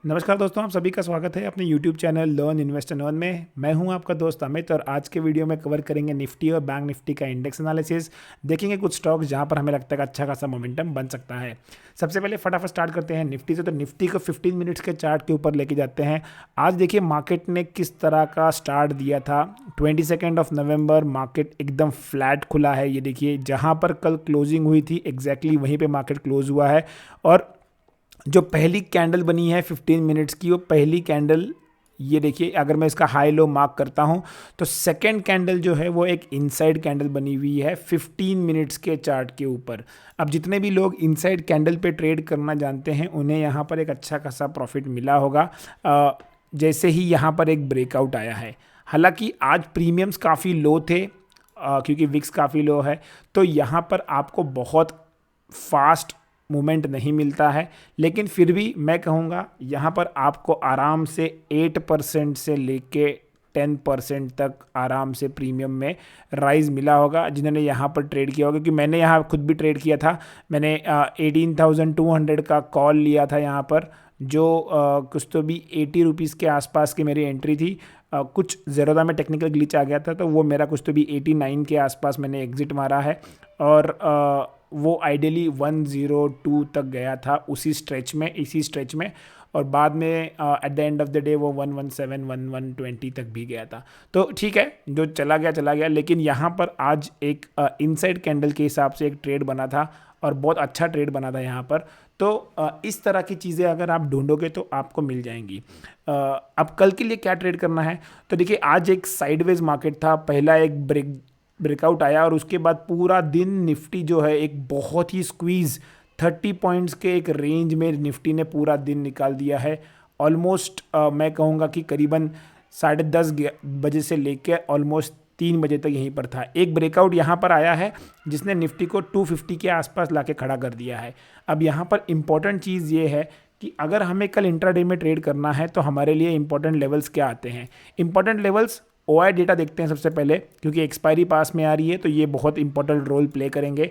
नमस्कार दोस्तों, आप सभी का स्वागत है अपने YouTube channel learn invest and earn में। मैं हूं आपका दोस्त अमित और आज के वीडियो में कवर करेंगे निफ्टी और बैंक निफ्टी का इंडेक्स एनालिसिस। देखेंगे कुछ स्टॉक्स जहां पर हमें लगता है कि अच्छा खासा मोमेंटम बन सकता है। सबसे पहले फटाफट स्टार्ट करते हैं निफ्टी से। तो निफ्टी को 15 मिनट्स के चार्ट के ऊपर लेके जाते हैं। आज देखिए मार्केट ने किस तरह का स्टार्ट दिया था। 22 नवंबर मार्केट एकदम फ्लैट खुला है। ये देखिए जहाँ पर कल क्लोजिंग हुई थी एग्जैक्टली वहीं पर मार्केट क्लोज हुआ है। और जो पहली कैंडल बनी है 15 मिनट्स की, वो पहली कैंडल ये देखिए, अगर मैं इसका हाई लो मार्क करता हूं तो सेकंड कैंडल जो है वो एक इनसाइड कैंडल बनी हुई है 15 मिनट्स के चार्ट के ऊपर। अब जितने भी लोग इनसाइड कैंडल पे ट्रेड करना जानते हैं उन्हें यहाँ पर एक अच्छा खासा प्रॉफिट मिला होगा जैसे ही यहाँ पर एक ब्रेकआउट आया है। हालांकि आज प्रीमियम्स काफ़ी लो थे क्योंकि विक्स काफ़ी लो है, तो यहाँ पर आपको बहुत फास्ट मूवमेंट नहीं मिलता है। लेकिन फिर भी मैं कहूँगा यहाँ पर आपको आराम से 8% से लेके 10% तक आराम से प्रीमियम में राइज मिला होगा जिन्होंने यहाँ पर ट्रेड किया होगा। क्योंकि मैंने यहाँ खुद भी ट्रेड किया था। मैंने 18,200 का कॉल लिया था यहाँ पर, जो कुछ तो भी 80 रुपीज़ के आसपास की मेरी एंट्री थी। कुछ ज़ेरोदा में टेक्निकल ग्लिच आ गया था तो वो मेरा कुछ तो भी 89 के आसपास मैंने एग्जिट मारा है। और वो आइडियली 102 तक गया था उसी स्ट्रेच में। और बाद में at the end of the day वो 117 120 तक भी गया था। तो ठीक है, जो चला गया। लेकिन यहाँ पर आज एक इनसाइड कैंडल के हिसाब से एक ट्रेड बना था और बहुत अच्छा ट्रेड बना था यहाँ पर। तो इस तरह की चीज़ें अगर आप ढूंढोगे तो आपको मिल जाएंगी। अब कल के लिए क्या ट्रेड करना है, तो देखिए आज एक साइडवेज मार्केट था। पहला एक ब्रेकआउट आया और उसके बाद पूरा दिन निफ्टी जो है एक बहुत ही स्क्वीज़ 30 पॉइंट्स के एक रेंज में निफ्टी ने पूरा दिन निकाल दिया है। ऑलमोस्ट मैं कहूँगा कि करीबन 10:30 बजे से लेकर ऑलमोस्ट 3 बजे तक यहीं पर था। एक ब्रेकआउट यहाँ पर आया है जिसने निफ्टी को 250 के आसपास लाके खड़ा कर दिया है। अब यहाँ पर इम्पॉर्टेंट चीज़ ये है कि अगर हमें कल इंट्राडे में ट्रेड करना है तो हमारे लिए इंपॉर्टेंट लेवल्स क्या आते हैं। इंपॉर्टेंट लेवल्स ओआई डेटा देखते हैं सबसे पहले, क्योंकि एक्सपायरी पास में आ रही है तो ये बहुत इंपॉर्टेंट रोल प्ले करेंगे।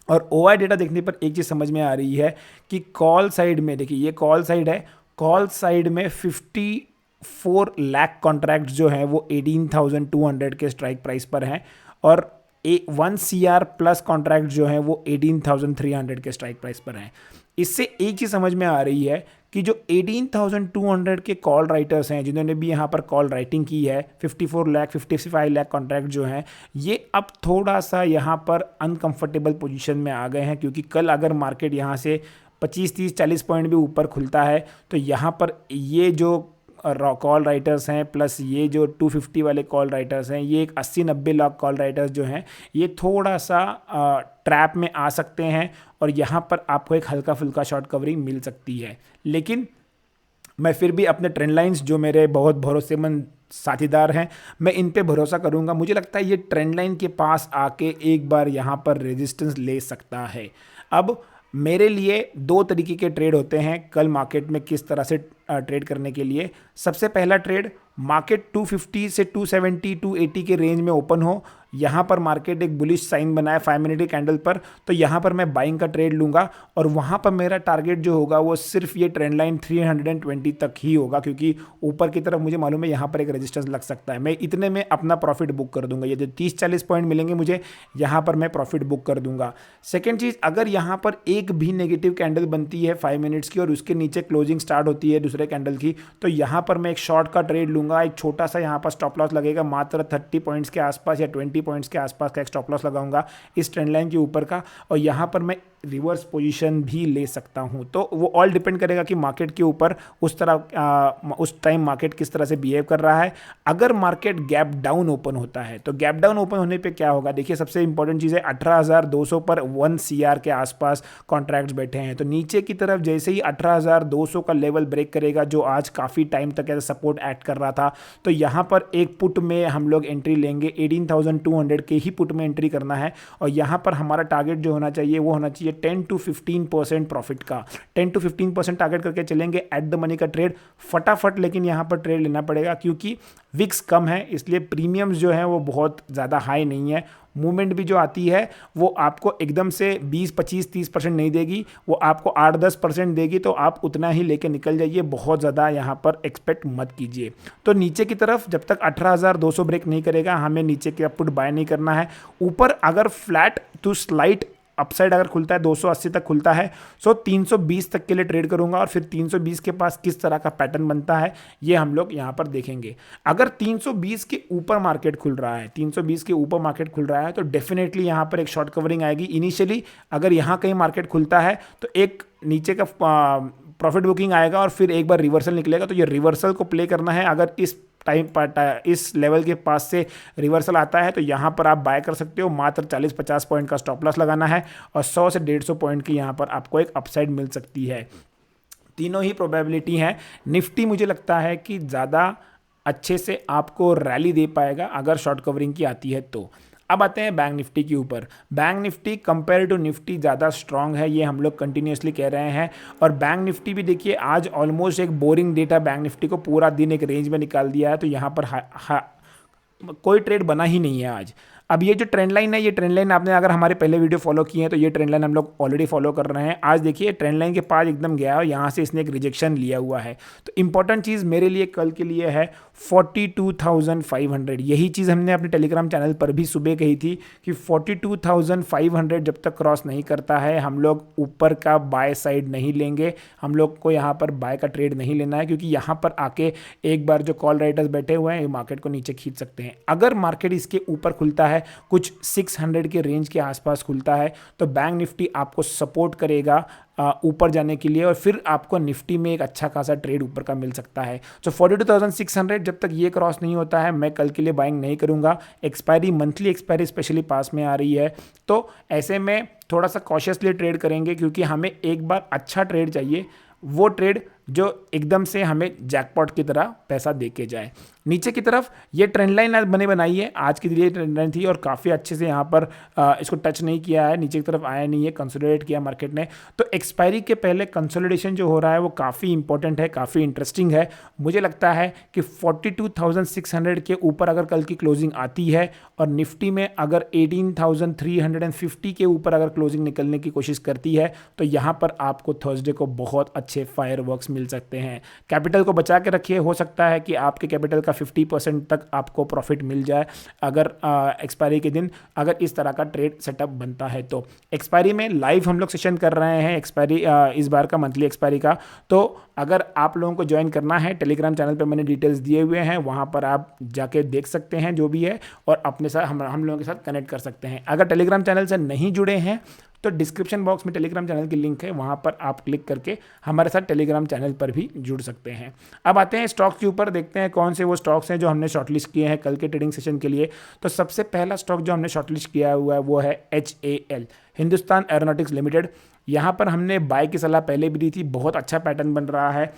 और ओआई डेटा देखने पर एक चीज़ समझ में आ रही है कि कॉल साइड में, देखिए ये कॉल साइड है, कॉल साइड में 54 लाख कॉन्ट्रैक्ट जो हैं वो 18,200 के स्ट्राइक प्राइस पर हैं। और 1 CR प्लस कॉन्ट्रैक्ट जो हैं वो 18,300 के स्ट्राइक प्राइस पर हैं। इससे एक चीज़ समझ में आ रही है कि जो 18,200 के कॉल राइटर्स हैं जिन्होंने भी यहाँ पर कॉल राइटिंग की है, 54 लाख 55 लाख कॉन्ट्रैक्ट जो हैं, ये अब थोड़ा सा यहाँ पर अनकंफर्टेबल पोजीशन में आ गए हैं। क्योंकि कल अगर मार्केट यहाँ से 25 30 40 पॉइंट भी ऊपर खुलता है तो यहाँ पर ये जो कॉल राइटर्स हैं प्लस ये जो 250 वाले कॉल राइटर्स हैं, ये एक 80-90 लाख कॉल राइटर्स जो हैं ये थोड़ा सा ट्रैप में आ सकते हैं और यहाँ पर आपको एक हल्का फुल्का शॉर्ट कवरिंग मिल सकती है। लेकिन मैं फिर भी अपने ट्रेंड लाइंस जो मेरे बहुत भरोसेमंद साथीदार हैं, मैं इन पे भरोसा करूँगा। मुझे लगता है ये ट्रेंड लाइन के पास आके एक बार यहाँ पर रेजिस्टेंस ले सकता है। अब मेरे लिए 2 तरीके के ट्रेड होते हैं कल मार्केट में किस तरह से ट्रेड करने के लिए। सबसे पहला ट्रेड, मार्केट 250 से 270 280 के रेंज में ओपन हो, यहाँ पर मार्केट एक बुलिश साइन बनाए 5 मिनट के कैंडल पर, तो यहाँ पर मैं बाइंग का ट्रेड लूँगा। और वहाँ पर मेरा टारगेट जो होगा वो सिर्फ ये ट्रेंड लाइन 320 तक ही होगा, क्योंकि ऊपर की तरफ मुझे मालूम है यहाँ पर एक रेजिस्टेंस लग सकता है। मैं इतने में अपना प्रॉफिट बुक कर दूंगा। ये जो 30-40 पॉइंट मिलेंगे मुझे, यहाँ पर मैं प्रॉफिट बुक कर दूंगा। सेकेंड चीज़, अगर यहाँ पर एक भी नेगेटिव कैंडल बनती है 5 मिनट्स की और उसके नीचे क्लोजिंग स्टार्ट होती है दूसरे कैंडल की, तो यहाँ पर मैं एक शॉर्ट का ट्रेड लूँगा। एक छोटा सा यहाँ पर स्टॉप लॉस लगेगा, मात्र 30 पॉइंट्स के आसपास या 20 पॉइंट्स के आसपास का एक स्टॉप लॉस लगाऊंगा इस ट्रेंड लाइन के ऊपर का। और यहाँ पर मैं रिवर्स पोजीशन भी ले सकता हूँ। तो वो ऑल डिपेंड करेगा कि मार्केट के ऊपर उस टाइम मार्केट किस तरह से बिहेव कर रहा है। अगर मार्केट गैप डाउन ओपन होता है तो गैप डाउन ओपन होने पे क्या होगा, देखिए सबसे इंपॉर्टेंट चीज़ है 18,200 पर 1 CR के आसपास कॉन्ट्रैक्ट्स बैठे हैं। तो नीचे की तरफ जैसे ही 18,200 का लेवल ब्रेक करेगा, जो आज काफ़ी टाइम तक एज सपोर्ट एक्ट कर रहा था, तो यहाँ पर एक पुट में हम लोग एंट्री लेंगे। 18,200 के ही पुट में एंट्री करना है और यहाँ पर हमारा टारगेट जो होना चाहिए वो होना चाहिए 10 to 15% प्रॉफिट का। 10 to 15% टारगेट करके चलेंगे एट द मनी का ट्रेड फटाफट। लेकिन यहाँ पर ट्रेड लेना पड़ेगा क्योंकि विक्स कम है, इसलिए प्रीमियम्स जो हैं वो बहुत ज़्यादा हाई नहीं है। मूवमेंट भी जो आती है वो आपको एकदम से 20, 25, 30% नहीं देगी, वो आपको 8-10% देगी, तो आप उतना ही लेके निकल जाइए, बहुत ज़्यादा यहाँ पर एक्सपेक्ट मत कीजिए। तो नीचे की तरफ जब तक 18,200 ब्रेक नहीं करेगा हमें नीचे की पुट बाय नहीं करना है। ऊपर अगर फ्लैट टू स्लाइट अपसाइड अगर खुलता है 280 तक खुलता है, सो 320 तक के लिए ट्रेड करूंगा और फिर 320 के पास किस तरह का पैटर्न बनता है ये हम लोग यहां पर देखेंगे। अगर 320 के ऊपर मार्केट खुल रहा है, 320 के ऊपर मार्केट खुल रहा है तो डेफिनेटली यहां पर एक शॉर्ट कवरिंग आएगी इनिशियली। अगर यहां कहीं मार्केट खुलता है तो एक नीचे का प्रॉफिट बुकिंग आएगा और फिर एक बार रिवर्सल निकलेगा, तो ये रिवर्सल को प्ले करना है। अगर इस लेवल के पास से रिवर्सल आता है तो यहाँ पर आप बाय कर सकते हो। मात्र 40-50 पॉइंट का स्टॉप लॉस लगाना है और 100 से 150 पॉइंट की यहाँ पर आपको एक अपसाइड मिल सकती है। तीनों ही प्रोबेबिलिटी हैं। निफ्टी मुझे लगता है कि ज़्यादा अच्छे से आपको रैली दे पाएगा अगर शॉर्ट कवरिंग की आती है तो। अब आते हैं बैंक निफ्टी के ऊपर। Bank Nifty compare to Nifty ज़्यादा स्ट्रांग है, ये हम लोग कंटिन्यूसली कह रहे हैं। और बैंक निफ्टी भी देखिए आज ऑलमोस्ट एक बोरिंग डेटा बैंक निफ्टी को पूरा दिन एक रेंज में निकाल दिया है, तो यहाँ पर कोई ट्रेड बना ही नहीं है आज। अब ये जो ट्रेंड लाइन है, ये ट्रेंड लाइन आपने अगर हमारे पहले वीडियो फॉलो किए हैं तो ये ट्रेंड लाइन हम लोग ऑलरेडी फॉलो कर रहे हैं। आज देखिए ट्रेंड लाइन के पास एकदम गया और यहाँ से इसने एक रिजेक्शन लिया हुआ है। तो इंपॉर्टेंट चीज़ मेरे लिए कल के लिए है 42,500। यही चीज़ हमने अपने टेलीग्राम चैनल पर भी सुबह कही थी कि 42,500 जब तक क्रॉस नहीं करता है हम लोग ऊपर का बाय साइड नहीं लेंगे। हम लोग को यहाँ पर बाय का ट्रेड नहीं लेना है, क्योंकि यहाँ पर आके एक बार जो कॉल राइटर्स बैठे हुए हैं मार्केट को नीचे खींच सकते हैं। अगर मार्केट इसके ऊपर खुलता है, कुछ 600 के रेंज के आसपास खुलता है, तो बैंक निफ्टी आपको सपोर्ट करेगा ऊपर जाने के लिए और फिर आपको निफ्टी में एक अच्छा खासा ट्रेड ऊपर का मिल सकता है। तो 42,600 जब तक ये क्रॉस नहीं होता है मैं कल के लिए बाइंग नहीं करूंगा। एक्सपायरी, मंथली एक्सपायरी स्पेशली पास में आ रही है, तो ऐसे में थोड़ा सा कॉशियसली ट्रेड करेंगे, क्योंकि हमें एक बार अच्छा ट्रेड चाहिए, वो ट्रेड जो एकदम से हमें जैकपॉट की तरह पैसा दे के जाए। नीचे की तरफ ये ट्रेंड लाइन आज बने बनाई है, आज की लिए ट्रेंड लाइन थी और काफ़ी अच्छे से यहाँ पर इसको टच नहीं किया है, नीचे की तरफ आया नहीं है, कंसोलिडेट किया मार्केट ने। तो एक्सपायरी के पहले कंसोलिडेशन जो हो रहा है वो काफ़ी इंपॉर्टेंट है, काफ़ी इंटरेस्टिंग है। मुझे लगता है कि 42,600 के ऊपर अगर कल की क्लोजिंग आती है और निफ्टी में अगर 18,350 के ऊपर अगर क्लोजिंग निकलने की कोशिश करती है, तो यहाँ पर आपको थर्सडे को बहुत अच्छे फायरवर्क्स मिल सकते हैं। कैपिटल को बचा के रखिए, हो सकता है कि आपके कैपिटल का 50% तक आपको प्रॉफिट मिल जाए अगर एक्सपायरी के दिन अगर इस तरह का ट्रेड सेटअप बनता है। तो एक्सपायरी में लाइव हम लोग सेशन कर रहे हैं एक्सपायरी इस बार का मंथली एक्सपायरी का, तो अगर आप लोगों को ज्वाइन करना है टेलीग्राम चैनल पे मैंने डिटेल्स दिए हुए हैं, वहाँ पर आप जाके देख सकते हैं जो भी है और अपने साथ हम लोगों के साथ कनेक्ट कर सकते हैं। अगर टेलीग्राम चैनल से नहीं जुड़े हैं तो डिस्क्रिप्शन बॉक्स में टेलीग्राम चैनल की लिंक है, वहाँ पर आप क्लिक करके हमारे साथ टेलीग्राम चैनल पर भी जुड़ सकते हैं। अब आते हैं स्टॉक्स के ऊपर, देखते हैं कौन से वो स्टॉक्स हैं जो हमने शॉर्टलिस्ट किए हैं कल के ट्रेडिंग सेशन के लिए। तो सबसे पहला स्टॉक जो हमने शॉर्टलिस्ट किया हुआ है वो है HAL, हिंदुस्तान एरोनॉटिक्स लिमिटेड। यहाँ पर हमने बाय की सलाह पहले भी दी थी, बहुत अच्छा पैटर्न बन रहा है।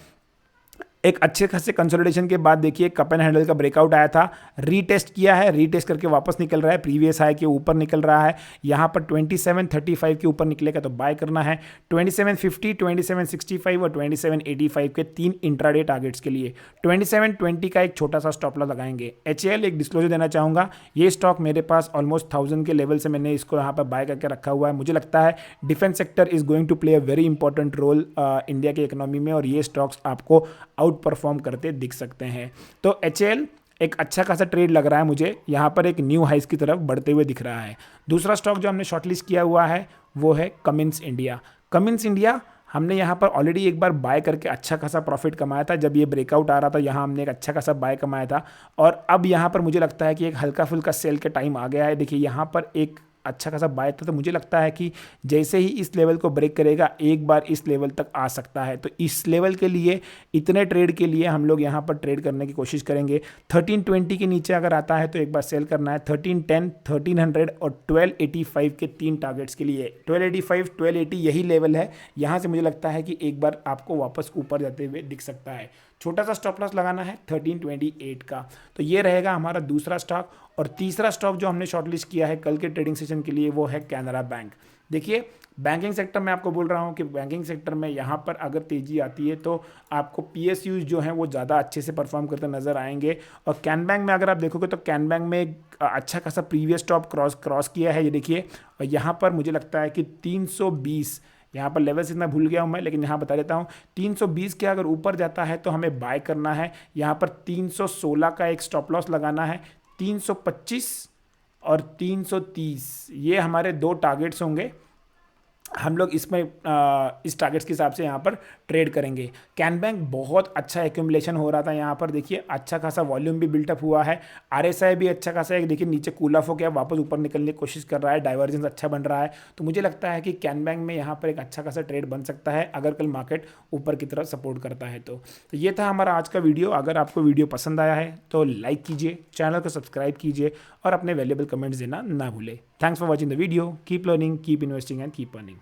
एक अच्छे खासे कंसोलिडेशन के बाद देखिए कप एंड हैंडल का ब्रेकआउट आया था, रीटेस्ट किया है, रीटेस्ट करके वापस निकल रहा है, प्रीवियस हाई के ऊपर निकल रहा है। यहाँ पर 2735 के ऊपर निकलेगा तो बाय करना है। 2750, 2765 और 2785 के 3 इंट्राडे टारगेट्स के लिए 2720 का एक छोटा सा स्टॉप लॉस लगाएंगे। HAL एक डिस्क्लोजर देना चाहूँगा, ये स्टॉक मेरे पास ऑलमोस्ट 1000 के लेवल से मैंने इसको यहाँ पर बाय करके रखा हुआ है। मुझे लगता है defence sector is going to play a very important role India की इकोनॉमी में और ये स्टॉक्स आपको आउट परफॉर्म करते दिख सकते हैं। तो HAL एक अच्छा खासा ट्रेड लग रहा है मुझे, यहाँ पर एक न्यू हाइस की तरफ बढ़ते हुए दिख रहा है। दूसरा स्टॉक जो हमने शॉर्टलिस्ट किया हुआ है वो है कमिंस इंडिया। कमिंस इंडिया हमने यहाँ पर ऑलरेडी एक बार बाय करके अच्छा खासा प्रॉफिट कमाया था, जब ये ब्रेकआउट आ रहा था यहाँ हमने एक अच्छा खासा बाय कमाया था और अब यहाँ पर मुझे लगता है कि एक हल्का फुल्का सेल का टाइम आ गया है। देखिए यहाँ पर एक अच्छा खासा बाय था, तो मुझे लगता है कि जैसे ही इस लेवल को ब्रेक करेगा एक बार इस लेवल तक आ सकता है। तो इस लेवल के लिए, इतने ट्रेड के लिए हम लोग यहाँ पर ट्रेड करने की कोशिश करेंगे। 1320 के नीचे अगर आता है तो एक बार सेल करना है। 1310, 1300 और 1285 के 3 टारगेट्स के लिए 1285, 1280 यही लेवल है। यहाँ से मुझे लगता है कि एक बार आपको वापस ऊपर जाते हुए दिख सकता है। छोटा सा स्टॉप लॉस लगाना है 1328 का। तो ये रहेगा हमारा दूसरा स्टॉक। और तीसरा स्टॉक जो हमने शॉर्टलिस्ट किया है कल के ट्रेडिंग सेशन के लिए वो है कैनरा बैंक। देखिए बैंकिंग सेक्टर में आपको बोल रहा हूँ कि बैंकिंग सेक्टर में यहाँ पर अगर तेज़ी आती है तो आपको पीएसयूज जो हैं वो ज़्यादा अच्छे से परफॉर्म करते नज़र आएंगे। और कैन बैंक में अगर आप देखोगे तो कैन बैंक में एक अच्छा खासा प्रीवियस टॉप क्रॉस किया है, ये देखिए। और यहाँ पर मुझे लगता है कि 320, यहाँ पर लेवल्स इतना भूल गया हूँ मैं, लेकिन यहाँ बता देता हूँ 320 के अगर ऊपर जाता है तो हमें बाय करना है। यहाँ पर 316 का एक स्टॉप लॉस लगाना है। 325 और 330 ये हमारे दो टारगेट्स होंगे। हम लोग इसमें इस टारगेट्स के हिसाब से यहाँ पर ट्रेड करेंगे। कैन बैंक बहुत अच्छा एक्यूमुलेशन हो रहा था, यहाँ पर देखिए अच्छा खासा वॉल्यूम भी बिल्टअप हुआ है। आरएसआई भी अच्छा खासा है, देखिए नीचे कूल ऑफ हो गया, वापस ऊपर निकलने की कोशिश कर रहा है, डाइवर्जेंस अच्छा बन रहा है। तो मुझे लगता है कि कैन बैंक में यहाँ पर एक अच्छा खासा ट्रेड बन सकता है अगर कल मार्केट ऊपर की तरफ सपोर्ट करता है तो ये था हमारा आज का वीडियो। अगर आपको वीडियो पसंद आया है तो लाइक कीजिए, चैनल को सब्सक्राइब कीजिए और अपने वैल्यूएबल कमेंट्स देना ना भूलें। Thanks for watching the video. Keep learning, keep investing and keep earning.